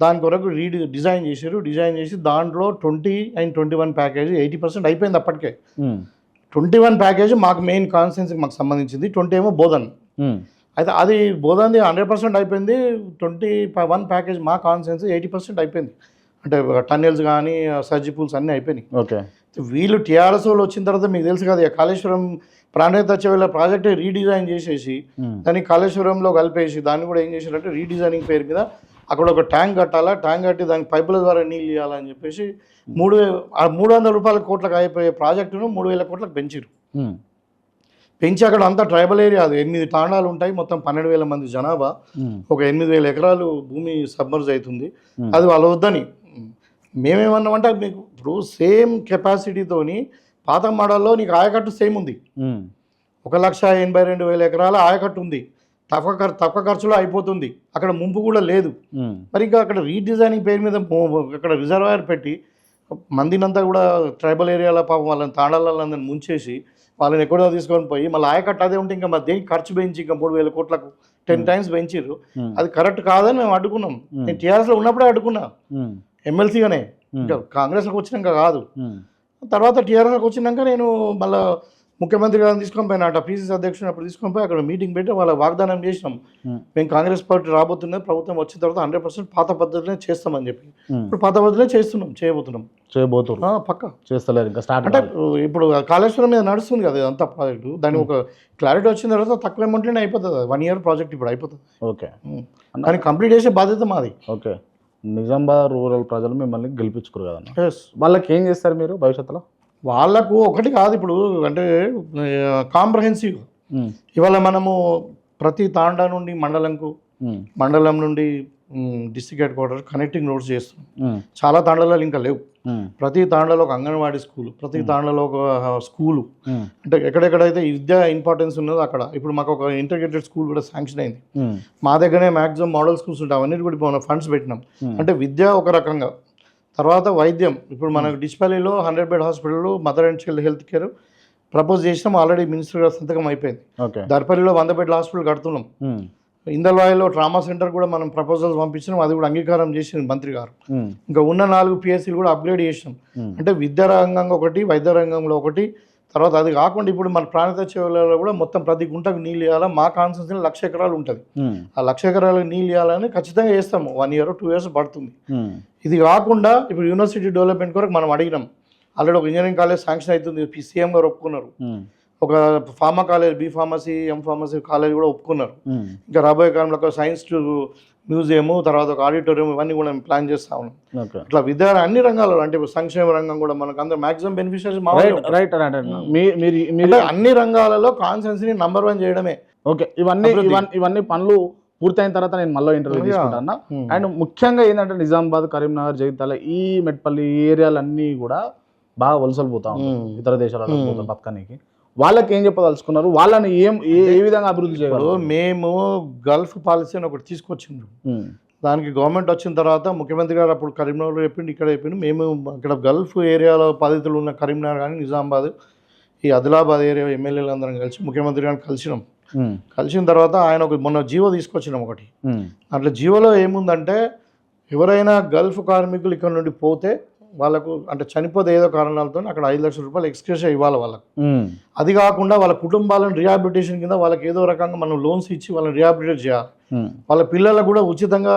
దాని కొరకు డిజైన్ చేసి దాంట్లో 20 and 21 ప్యాకేజ్ 80% అయిపోయింది అప్పటికే. 21 ప్యాకేజ్ మాకు మెయిన్ కాన్స్టిట్యున్సీకి మాకు సంబంధించింది, 20 ఏమో బోధన్. అయితే అది బోధన్ది 100% అయిపోయింది. 21 ప్యాకేజ్ మా కాన్స్టిట్యున్సీ 80% అయిపోయింది. అంటే టన్నెల్స్ కానీ సర్జీ పూల్స్ అన్నీ అయిపోయినాయి. ఓకే. వీళ్ళు టీఆర్ఎస్ వాళ్ళు వచ్చిన తర్వాత మీకు తెలుసు కదా, కాళేశ్వరం ప్రాణహిత చెవుల ప్రాజెక్ట్ రీడిజైన్ చేసేసి దాన్ని కాళేశ్వరంలో కలిపేసి దాన్ని కూడా ఏం చేశారంటే రీడిజైనింగ్ పేరు మీద అక్కడ ఒక ట్యాంక్ కట్టాలా, ట్యాంక్ కట్టి దానికి పైపుల ద్వారా నీళ్ళు ఇవ్వాలని చెప్పేసి 300 కోట్లకు అయిపోయే ప్రాజెక్టును 3,000 కోట్లకు పెంచారు. పెంచి అక్కడ అంతా ట్రైబల్ ఏరియా, అది 8 తాండాలు ఉంటాయి, మొత్తం 12,000 మంది జనాభా, ఒక 8,000 ఎకరాలు భూమి సబ్మర్జ్ అవుతుంది. అది వాళ్ళు వద్దని మేమేమన్నామంటే మీకు ఇప్పుడు సేమ్ కెపాసిటీతోని పాత మోడల్లో నీకు ఆయకట్టు సేమ్ ఉంది, 1,82,000 ఎకరాల ఆయకట్టు ఉంది, తక్కువ ఖర్చులో అయిపోతుంది, అక్కడ ముంపు కూడా లేదు. మరి ఇంకా అక్కడ రీడిజైనింగ్ పేరు మీద అక్కడ రిజర్వాయర్ పెట్టి మందినంతా కూడా ట్రైబల్ ఏరియాలో పాపం వాళ్ళని తాండాలందరినీ ముంచేసి వాళ్ళని ఎక్కడో తీసుకొని పోయి మళ్ళీ ఆయకట్టు అదే ఉంటే ఇంకా మరి దేనికి ఖర్చు పెంచి ఇంకా 3,000 కోట్లకు 10 times పెంచారు. అది కరెక్ట్ కాదని మేము అడ్డుకున్నాం. నేను టీఆర్ఎస్లో ఉన్నప్పుడే అడ్డుకున్నా, ఎమ్మెల్సీగానే, ఇంకా కాంగ్రెస్లోకి వచ్చినాక కాదు. తర్వాత టీఆర్ఎస్లోకి వచ్చినాక నేను మళ్ళీ ముఖ్యమంత్రి గారిని తీసుకొని పోయినా, పీసీసీ అధ్యక్షుడు అప్పుడు తీసుకొని పోయి అక్కడ మీటింగ్ పెట్టి వాళ్ళ వాగ్దానం చేసినాం, మేము కాంగ్రెస్ పార్టీ రాబోతున్నది, ప్రభుత్వం వచ్చిన తర్వాత 100% పాత పద్ధతిలో చేస్తామని చెప్పి. ఇప్పుడు పాత పద్ధతిలో చేయబోతున్నాం పక్క చేస్తలేదు ఇంకా స్టార్ట్. అంటే ఇప్పుడు కాళేశ్వరం మీద నడుస్తుంది కదా ఇదంతా ప్రాజెక్టు, దాని ఒక క్లారిటీ వచ్చిన తర్వాత తక్కువ అమౌంట్లోనే అయిపోతుంది. 1 year ప్రాజెక్ట్ ఇప్పుడు అయిపోతుంది. ఓకే. దాన్ని కంప్లీట్ చేసే బాధ్యత మాది. ఓకే. నిజామాబాద్ రూరల్ ప్రజలు మిమ్మల్ని గెలిపించుకోరు కదన్న, వాళ్ళకి ఏం చేస్తారు మీరు భవిష్యత్తులో? వాళ్ళకు ఒకటి కాదు, ఇప్పుడు అంటే కాంప్రహెన్సివ్ ఇవాళ మనము ప్రతి తాండా నుండి మండలం నుండి district head quarter connecting roads చేస్తున్నాం. చాలా తాండాలు ఇంకా లేవు. ప్రతి తాండాలో ఒక అంగన్వాడీ స్కూల్, ప్రతి తాండాలో ఒక స్కూలు, అంటే ఎక్కడెక్కడైతే విద్యా ఇంపార్టెన్స్ ఉన్నదో అక్కడ. ఇప్పుడు మాకు ఒక ఇంటిగ్రేటెడ్ స్కూల్ కూడా శాంక్షన్ అయింది. మా దగ్గరనే మ్యాక్సిమం మోడల్ స్కూల్స్ ఉంటాయి, అవన్నీ కూడా మనం ఫండ్స్ పెట్టినాం. అంటే విద్య ఒక రకంగా, తర్వాత వైద్యం. ఇప్పుడు మనకు డిస్పల్లిలో 100 bed hospital mother and child health care propose చేసినాం, ఆల్రెడీ మినిస్టర్ గారు సంతకం అయిపోయింది. దర్పల్లిలో 100 bed హాస్పిటల్ కడుతున్నాం. ఇందల్వాయిలో ట్రామా సెంటర్ కూడా మనం ప్రపోజల్స్ పంపించినాం, అది కూడా అంగీకారం చేసింది మంత్రి గారు. ఇంకా ఉన్న 4 PSCలు కూడా అప్గ్రేడ్ చేసినాం. అంటే విద్యా రంగంగా ఒకటి, వైద్య రంగంలో ఒకటి. తర్వాత అది కాకుండా ఇప్పుడు మన ప్రాణిత చెవులలో కూడా మొత్తం ప్రతి గుంటకు నీళ్ళు ఇవ్వాలా. మా కాన్స్టిట్యూన్సీలో 1,00,000 ఎకరాలు ఉంటుంది. ఆ 1,00,000 ఎకరాలకు నీళ్ళు ఇవ్వాలని ఖచ్చితంగా చేస్తాము. 1 year 2 years పడుతుంది. ఇది కాకుండా ఇప్పుడు యూనివర్సిటీ డెవలప్మెంట్ కొరకు మనం అడిగినాం. ఆల్రెడీ ఒక ఇంజనీరింగ్ కాలేజ్ శాంక్షన్ అవుతుంది, సీఎం గారు ఒప్పుకున్నారు. ఒక pharma college, B pharmacy, M pharmacy college కూడా ఒప్పుకున్నారు. ఇంకా రాబోయే కాలంలో ఒక సైన్స్ మ్యూజియం, తర్వాత ఒక ఆడిటోరియం, ఇవన్నీ కూడా ప్లాన్ చేస్తా ఉన్నాం. ఇట్లా విద్యా అన్ని రంగాల్లో, అంటే సంక్షేమ రంగం కూడా మనకు అందరూ మాక్సిమం బెనిఫిషియర్స్ అన్ని రంగాలలో కాన్స్టిట్యున్సీని నంబర్ 1 చేయడమే. ఓకే. ఇవన్నీ పనులు పూర్తయిన తర్వాత నేను మళ్ళీ ఇంటర్వ్యూ తీసుకుంటాను. అండ్ ముఖ్యంగా ఏంటంటే నిజామాబాద్, కరీంనగర్, జగిత్యాల, ఈ మెట్పల్లి ఈ ఏరియాలన్నీ కూడా బాగా వలసలు పోతా ఉంటాయి ఇతర దేశాలలో బతకడానికి. వాళ్ళకి ఏం చెప్పదలుచుకున్నారు? వాళ్ళని ఏ విధంగా అభివృద్ధి చేయాలి? మేము గల్ఫ్ పాలసీ అని ఒకటి తీసుకొచ్చిండ్రు. దానికి గవర్నమెంట్ వచ్చిన తర్వాత ముఖ్యమంత్రి గారు అప్పుడు కరీంనగర్లో చెప్పిండు, ఇక్కడ చెప్పిండు. మేము ఇక్కడ గల్ఫ్ ఏరియాలో బాధితులు ఉన్న కరీంనగర్ కానీ నిజామాబాద్, ఈ ఆదిలాబాద్ ఏరియా ఎమ్మెల్యేలు అందరం కలిసి ముఖ్యమంత్రి గారిని కలిసినాం. కలిసిన తర్వాత ఆయన మొన్న జీవో తీసుకొచ్చినాం ఒకటి. అట్లా జీవోలో ఏముందంటే ఎవరైనా గల్ఫ్ కార్మికులు ఇక్కడ నుండి పోతే వాళ్ళకు అంటే చనిపోతే ఏదో కారణాలతో అక్కడ 5 లక్షల రూపాయలు ఎక్స్గ్రేషియా ఇవ్వాలి వాళ్ళకు. అది కాకుండా వాళ్ళ కుటుంబాలను రిహాబిలిటేషన్ కింద వాళ్ళకి ఏదో రకంగా మనం లోన్స్ ఇచ్చి వాళ్ళని రిహాబిలిటేట్ చేయాలి. వాళ్ళ పిల్లలకు కూడా ఉచితంగా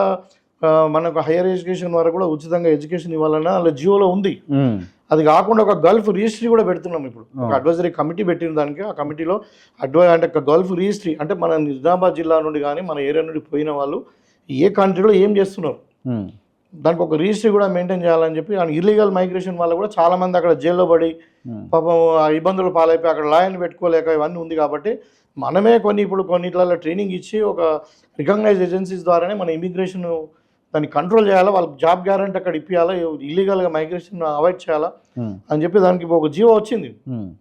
మనకు హైయర్ ఎడ్యుకేషన్ వరకు కూడా ఉచితంగా ఎడ్యుకేషన్ ఇవ్వాలన్నా వాళ్ళ జియోలో ఉంది. అది కాకుండా ఒక గల్ఫ్ రిజిస్ట్రీ కూడా పెడుతున్నాం. ఇప్పుడు ఒక అడ్వైజరీ కమిటీ పెట్టిన దానికి, ఆ కమిటీలో అంటే గల్ఫ్ రిజిస్ట్రీ అంటే మన నిజామాబాద్ జిల్లా నుండి కానీ మన ఏరియా నుండి పోయిన వాళ్ళు ఏ కంట్రీలో ఏం చేస్తున్నారు దానికి ఒక రిజిస్ట్రీ కూడా మెయింటైన్ చేయాలని చెప్పి. ఇల్లీగల్ మైగ్రేషన్ వల్ల కూడా చాలామంది అక్కడ జైల్లో పడి పాపం ఇబ్బందులు పాలైపోయి అక్కడ లాయర్ని పెట్టుకోలేక ఇవన్నీ ఉంది. కాబట్టి మనమే కొన్నిట్లలో ట్రైనింగ్ ఇచ్చి ఒక రికగ్నైజ్డ్ ఏజెన్సీస్ ద్వారానే మన ఇమిగ్రేషన్ దాన్ని కంట్రోల్ చేయాలా, వాళ్ళకి జాబ్ గ్యారంటీ అక్కడ ఇప్పించాలా, ఇల్లీగల్గా మైగ్రేషన్ అవాయిడ్ చేయాలా అని చెప్పి దానికి ఒక జీవో వచ్చింది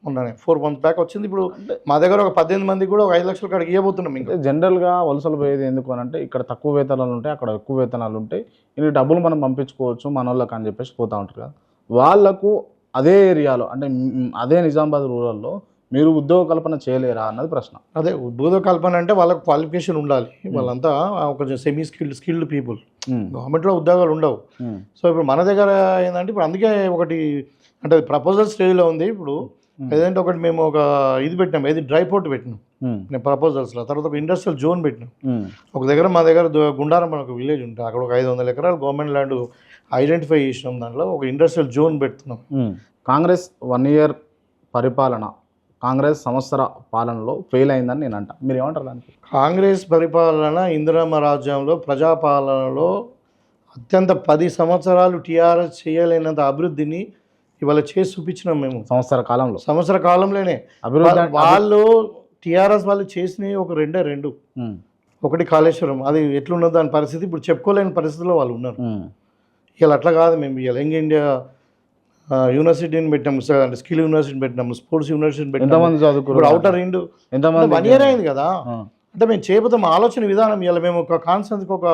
మొన్ననే 4 months బ్యాక్ వచ్చింది. ఇప్పుడు మా దగ్గర ఒక 18 మందికి కూడా ఒక 5 లక్షల కాడికి ఇవ్వబోతున్నాం. ఇంకా జనరల్గా వలసలు పోయేది ఎందుకు అని అంటే ఇక్కడ తక్కువ వేతనాలు ఉంటాయి, అక్కడ ఎక్కువ వేతనాలు ఉంటాయి, ఇన్ని డబ్బులు మనం పంపించుకోవచ్చు మన వాళ్ళకి అని చెప్పేసి పోతూ ఉంటారు కదా. వాళ్లకు అదే ఏరియాలో అంటే అదే నిజామాబాద్ రూరల్లో మీరు ఉద్యోగ కల్పన చేయలేరా అన్నది ప్రశ్న. అదే ఉద్యోగ కల్పన అంటే వాళ్ళకి క్వాలిఫికేషన్ ఉండాలి. వాళ్ళంతా ఒక సెమీ స్కిల్డ్ పీపుల్. గవర్నమెంట్లో ఉద్యోగాలు ఉండవు. సో ఇప్పుడు మన దగ్గర ఏంటంటే ఇప్పుడు అందుకే ఒకటి అంటే ప్రపోజల్ స్టేజ్లో ఉంది. ఇప్పుడు ఏదంటే ఒకటి మేము ఒక ఇది పెట్టినాం, ఏది డ్రై పోర్ట్ పెట్టినాం నేను ప్రపోజల్స్లో. తర్వాత ఒక ఇండస్ట్రియల్ జోన్ పెట్టినాం. ఒక దగ్గర మా దగ్గర గుండారం అని ఒక విలేజ్ ఉంటుంది, అక్కడ ఒక 500 ఎకరాలు గవర్నమెంట్ ల్యాండ్ ఐడెంటిఫై చేసినాం. దాంట్లో ఒక ఇండస్ట్రియల్ జోన్ పెడుతున్నాం. కాంగ్రెస్ 1 year పరిపాలన, కాంగ్రెస్ సంవత్సర పాలనలో ఫెయిల్ అయిందని నేను అంట. మీరు ఏమంటారు దానికి? కాంగ్రెస్ పరిపాలన ఇందిరమ్మ రాజ్యంలో ప్రజాపాలనలో అత్యంత 10 సంవత్సరాలు టీఆర్ఎస్ చేయలేనంత అభివృద్ధిని ఇవాళ చేసి చూపించినాం మేము. సంవత్సర కాలంలోనే అభివృద్ధి వాళ్ళు టీఆర్ఎస్ వాళ్ళు చేసినవి ఒక రెండు. ఒకటి కాళేశ్వరం, అది ఎట్లున్నదో దాని పరిస్థితి ఇప్పుడు చెప్పుకోలేని పరిస్థితిలో వాళ్ళు ఉన్నారు. ఇలా అట్లా కాదు, మేము ఇలా యంగ్ ఇండియా యూనివర్సిటీని పెట్టాము, అంటే స్కిల్ యూనివర్సిటీని పెట్టినాము, స్పోర్ట్స్ యూనివర్సిటీని పెట్టాము. ఇప్పుడు అవుటర్ ఇండ్ 1 year అయింది కదా. అంటే మేము చేయబోతాం ఆలోచన విధానం. ఇలా మేము ఒక కాన్సెప్ట్ ఒక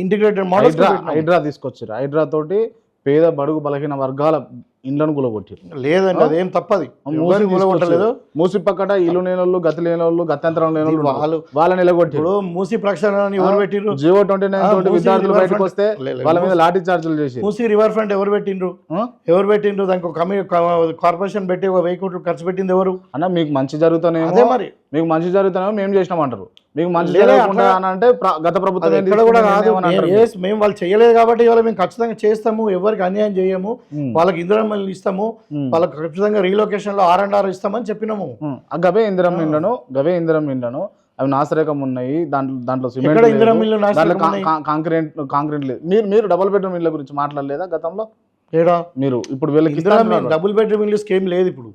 ఇంటిగ్రేటెడ్ మోడల్ హైడ్రా తీసుకొచ్చారు. హైడ్రా తోటి పేద బడుగు బలహీన వర్గాల ఇండ్లను గులగొట్టారు. లేదండి, అదేం తప్పది. గులగొట్టలేదు. మూసి పక్కట ఇల్లు లేనోళ్ళు, గతి లేనోళ్ళు, గత్యంతరం లేనోళ్ళు వాళ్ళని నిలగొట్టి ఇప్పుడు మూసి ప్రక్షాళన ఎవరు పెట్టిండ్రు? జియో 29 తోటి విద్యార్థులు బయటకు వస్తే వాళ్ళ మీద లాఠీ చార్జీలు చేసి మూసి రివర్ ఫ్రంట్ ఎవరు పెట్టిండ్రు? దానికి ఒక కార్పొరేషన్ పెట్టి ఒక 1000 కోట్లు ఖర్చు పెట్టింది ఎవరు? అన్న మీకు మంచి జరుగుతానే, అదే మరి మీకు మంచి జరుగుతానేమో మేము చేసినామంటారు. మీకు మంచి జరగకుండా అంటే గత ప్రభుత్వం ఎక్కడ కూడా కాదు. మేము వాళ్ళు చేయలేదు కాబట్టి ఇవాళ మేము ఖచ్చితంగా చేస్తాము. ఎవరికి అన్యాయం చేయము. వాళ్ళకి ఇందిరమ్మ ఇస్తాము, వాళ్ళకి ఖచ్చితంగా రీలొకేషన్ లో R&R ఇస్తామని చెప్పినాము. గవే ఇందిరమ్మ ఇండ్లను అవి నాశరకం ఉన్నాయి. దాంట్లో సిమెంట్ కాంక్రీట్ లేదు. మీరు డబుల్ బెడ్రూమ్ ఇళ్ళ గురించి మాట్లాడలేదా గతంలో? మీరు ఇప్పుడు వీళ్ళకి డబుల్ బెడ్రూమ్ ఇల్లు స్కీమ్ లేదు. ఇప్పుడు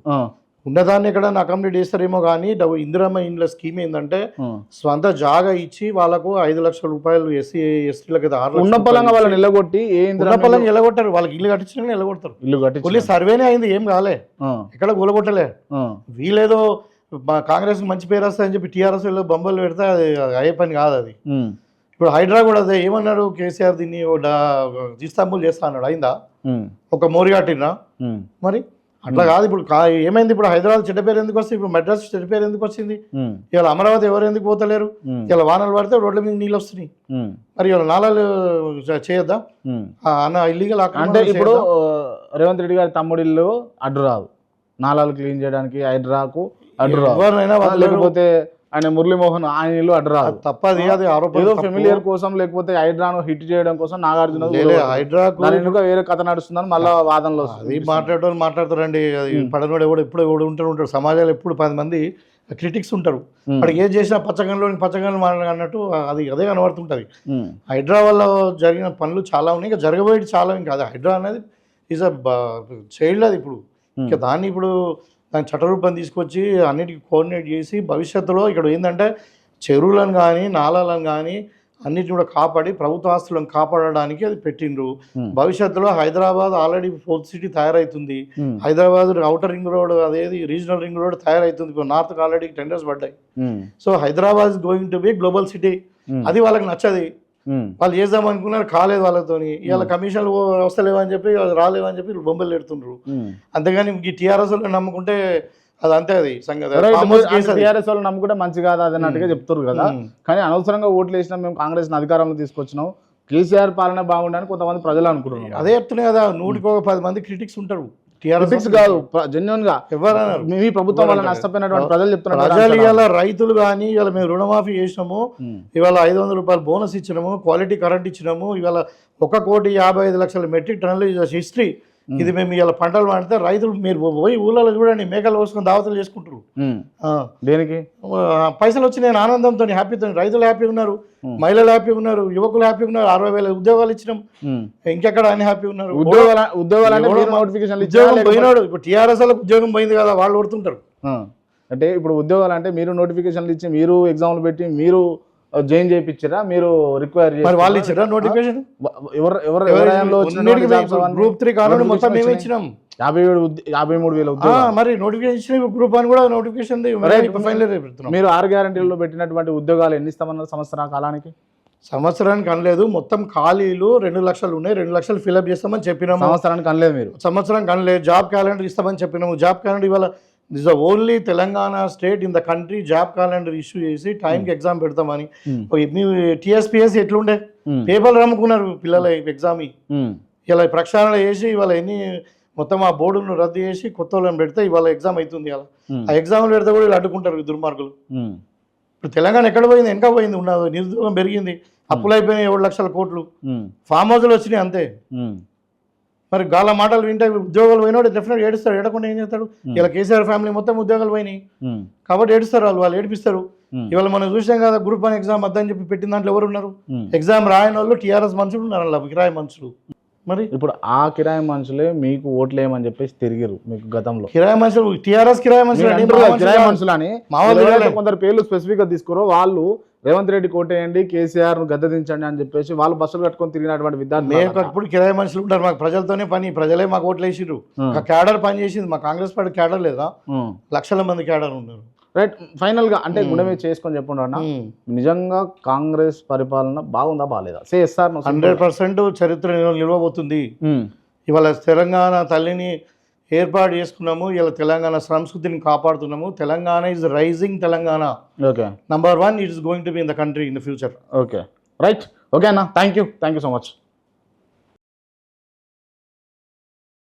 ఉన్నదాన్ని ఎక్కడన్నా అకామిడేట్ చేస్తారేమో కానీ ఇందిరమ్మ ఇండ్ల స్కీమ్ ఏంటంటే స్వంత జాగా ఇచ్చి వాళ్ళకు 5 లక్షల రూపాయలు ఎస్టీలకు 6 ఉన్న పొలంగా వాళ్ళని నిలగొట్టి నిలగొట్టారు. వాళ్ళకి ఇల్లు కట్టించిన నిలగొడతారు. ఇల్లు కట్టి సర్వేనే అయింది, ఏం కాలే, ఎక్కడ కూలగొట్టలే. వీళ్ళేదో కాంగ్రెస్ మంచి పేరు వస్తాయని చెప్పి టీఆర్ఎస్ బొమ్మలు పెడితే అది అయ్యే పని కాదు. అది ఇప్పుడు హైడ్రా కూడా అదే ఏమన్నారు కేసీఆర్, దీన్ని ఇస్తాంబుల్ చేస్తా అన్నాడు. అయిందా? ఒక మోరియాటినా? మరి అట్లా కాదు. ఇప్పుడు ఏమైంది? ఇప్పుడు హైదరాబాద్ చెడ్డ పేరు ఎందుకు వస్తుంది? ఇప్పుడు మెడ్రాస్ చెడ్డ పేరు ఎందుకు వచ్చింది? ఇవాళ అమరావతి ఎవరు ఎందుకు పోతలేరు? ఇలా వానలు పడితే రోడ్ల మీద నీళ్ళు వస్తున్నాయి. మరి ఇవాళ నాలాలు చేయొద్దా అన్న? ఇల్లీగల్ అంటే ఇప్పుడు రేవంత్ రెడ్డి గారి తమ్ముడిల్లు అడ్డు రాదు, నాలాలు క్లీన్ చేయడానికి హైడ్రాకు అడ్డు రాదు. లేకపోతే ఆయన మురళీమోహన్ ఆయన ఇల్లు అడ్డు రాదు. తప్పది. అది ఏదో ఫెమిలియర్ కోసం లేకపోతే హైడ్రాను హిట్ చేయడం కోసం నాగార్జున హైడ్రాకు వేరే కథ నడుస్తుందని మళ్ళీ వాదనలో మాట్లాడతారండి. అది పడనోడు ఎప్పుడు ఉంటాడు. సమాజంలో ఎప్పుడు 10 మంది క్రిటిక్స్ ఉంటారు. వాడికి ఏం చేసినా పచ్చగన్లు అన్నట్టు అది అదే కనబడుతుంటది. హైడ్రా వల్ల జరిగిన పనులు చాలా ఉన్నాయి, ఇంకా జరగబోయేది చాలా. ఇంకా అది హైడ్రా అనేది ఈజ్ అ చైల్డ్. అది ఇప్పుడు ఇంకా దాన్ని దాని చట్టరూపం తీసుకొచ్చి అన్నిటికీ కోఆర్డినేట్ చేసి భవిష్యత్తులో ఇక్కడ ఏంటంటే చెరువులను కానీ నాలాలను కానీ అన్నిటిని కూడా కాపాడి ప్రభుత్వ ఆస్తులను కాపాడడానికి అది పెట్టిండ్రు. భవిష్యత్తులో హైదరాబాద్ ఆల్రెడీ 4th సిటీ తయారవుతుంది. హైదరాబాద్ అవుటర్ రింగ్ రోడ్, అదేది రీజనల్ రింగ్ రోడ్ తయారవుతుంది. ఇప్పుడు నార్త్కి ఆల్రెడీ టెండర్స్ పడ్డాయి. So Hyderabad is going to B global city. అది వాళ్ళకి నచ్చది. వాళ్ళు చేద్దాం అనుకున్నారు, కాలేదు వాళ్ళతోని. ఇవాళ కమిషన్లు వస్తలేవని చెప్పి రాలేవని చెప్పి బొమ్మలు పెడుతుండ్రు. అంతేగాని ఈ టీఆర్ఎస్ నమ్ముకుంటే అది అంతే. అది టీఆర్ఎస్ వాళ్ళు నమ్ముకుంటే మంచి కాదు అది అన్నట్టుగా చెప్తారు కదా. కానీ అనవసరంగా ఓట్లు వేసినాం, మేము కాంగ్రెస్ అధికారంలో తీసుకొచ్చినాం, కేసీఆర్ పాలన బాగుండని కొంతమంది ప్రజలు అనుకుంటున్నారు. అదే చెప్తున్నాయి కదా, 100కి 10 మంది క్రిటిక్స్ ఉంటారు. కాదు, జెన్యూన్ గా ఎవరన్నారు మీ ప్రభుత్వం వల్ల నష్టపోయినటువంటి ప్రజలు చెప్తున్నారు. ప్రజలు ఇవాళ రైతులు కానీ ఇవాళ మేము రుణమాఫీ చేసినాము, ఇవాళ 500 రూపాయలు బోనస్ ఇచ్చినాము, క్వాలిటీ కరెంట్ ఇచ్చినాము, ఇవాళ 1,55,00,000 మెట్రిక్ టన్నులు హిస్టరీ. ఇది మేము ఇలా పంటలు పండితే రైతులు మీరు పోయి ఊళ్ళలో చూడండి, మేకలు పోసుకొని దావతలు చేసుకుంటారు. దేనికి? పైసలు వచ్చి నేను ఆనందంతో హ్యాపీతో, రైతులు హ్యాపీ ఉన్నారు, మహిళలు హ్యాపీ ఉన్నారు, యువకులు హ్యాపీ ఉన్నారు, 60,000 ఉద్యోగాలు ఇచ్చినాం. ఇంకెక్కడ అని హ్యాపీ ఉన్నారు. ఉద్యోగం పోయినాడు. ఇప్పుడు టీఆర్ఎస్ వాళ్ళకి ఉద్యోగం పోయింది కదా, వాళ్ళు కొడుతుంటారు. అంటే ఇప్పుడు ఉద్యోగాలు అంటే మీరు నోటిఫికేషన్లు ఇచ్చి, మీరు ఎగ్జామ్లు పెట్టి, మీరు జాయిన్ చేయించారా, మీరు రిక్వైర్ చేసి వాళ్ళు ఇచ్చారా నోటిఫికేషన్? గ్రూప్ 3 కారణం మొత్తం మేము ఇచ్చినాం 53,000 మరి నోటిఫికేషన్ గ్రూప్ 1 కూడా నోటిఫికేషన్. మీరు 6 గ్యారంటీల్లో పెట్టినటువంటి ఉద్యోగాలు ఎన్ని ఇస్తామన్నారు సంవత్సర కాలానికి? సంవత్సరానికి అనలేదు, మొత్తం ఖాళీలు 2 లక్షలు ఉన్నాయి, 2 లక్షలు ఫిలప్ చేస్తామని చెప్పినాము. సంవత్సరానికి అనలేదు మీరు. సంవత్సరానికి అనలేదు, జాబ్ క్యాలెండర్ ఇస్తామని చెప్పినాము. జాబ్ క్యాలెండర్ ఇవాళ this the only Telangana state in the country job calendar issue చేసి టైంకి ఎగ్జామ్ పెడతామని. మీ టీఎస్పీఎస్ ఎట్లుండే, పేపర్లు అమ్ముకున్నారు పిల్లల ఎగ్జామ్. ఇలా ప్రక్షాళన చేసి ఇవాళ మొత్తం ఆ బోర్డును రద్దు చేసి కొత్త వాళ్ళని పెడితే ఇవాళ ఎగ్జామ్ అవుతుంది. ఇలా ఆ ఎగ్జామ్లు పెడితే కూడా ఇలా అడ్డుకుంటారు దుర్మార్గులు. ఇప్పుడు తెలంగాణ ఎక్కడ పోయింది, వెనక పోయింది, ఉన్నది నిరుద్యోగం పెరిగింది, అప్పులు అయిపోయినాయి 7 లక్షల కోట్లు, ఫామ్ హౌస్లు వచ్చినాయి అంతే. మరి గాల మాటలు వింటే ఉద్యోగాలు పోయినాడు డెఫినెట్ ఏడుస్తాడు, ఏడకుండా ఏం చేస్తాడు? ఇలా కేసీఆర్ ఫ్యామిలీ మొత్తం ఉద్యోగాలు పోయినాయి కాబట్టి ఏడుస్తారు, వాళ్ళు ఏడిపిస్తారు. ఇవాళ మనం చూసాం కదా, గ్రూప్ 1 ఎగ్జామ్ వద్దని చెప్పి పెట్టిన దాంట్లో ఎవరు ఉన్నారు? ఎగ్జామ్ రాయని వాళ్ళు టీఆర్ఎస్ మనుషులు ఉన్నారు, అలా కిరాయి మనుషులు. మరి ఇప్పుడు ఆ కిరాయి మనుషులే మీకు ఓట్లు వేయమని చెప్పేసి తిరిగిరు మీకు గతంలో. కిరాయి మనుషులు, టీఆర్ఎస్ కిరాయి మనుషులు, కిరాయి మనుషులు అని కొందరు పేర్లు స్పెసిఫిక్ గా తీసుకురో వాళ్ళు రేవంత్ రెడ్డి కోటేయండి, కేసీఆర్ గద్దెదించండి అని చెప్పేసి వాళ్ళు బస్సులు కట్టుకొని తిరిగినటువంటి విద్యార్థులు. మేము ఇప్పుడు కిరాయి మనుషులు ఉంటారు, మాకు ప్రజలతోనే పని, ప్రజలే మాకు ఓట్లు వేసిర్రు. క్యాడర్ పని చేసింది, మా కాంగ్రెస్ పార్టీ క్యాడర్ లేదా, లక్షల మంది క్యాడర్ ఉన్నారు. రైట్, ఫైనల్ గా అంటే గుండె మీద చేసుకొని చెప్పండి అన్న, నిజంగా కాంగ్రెస్ పరిపాలన బాగుందా బాగాలేదా? సార్ 100% చరిత్ర నిలవబోతుంది. ఇవాళ తెలంగాణ తల్లిని ఏర్పాటు చేసుకున్నాము, ఇలా తెలంగాణ సంస్కృతిని కాపాడుతున్నాము. Telangana is rising Telangana. Okay, number 1 it is going to be in the country in the future. Okay, right, okay అన్న, థ్యాంక్ యూ సో మచ్.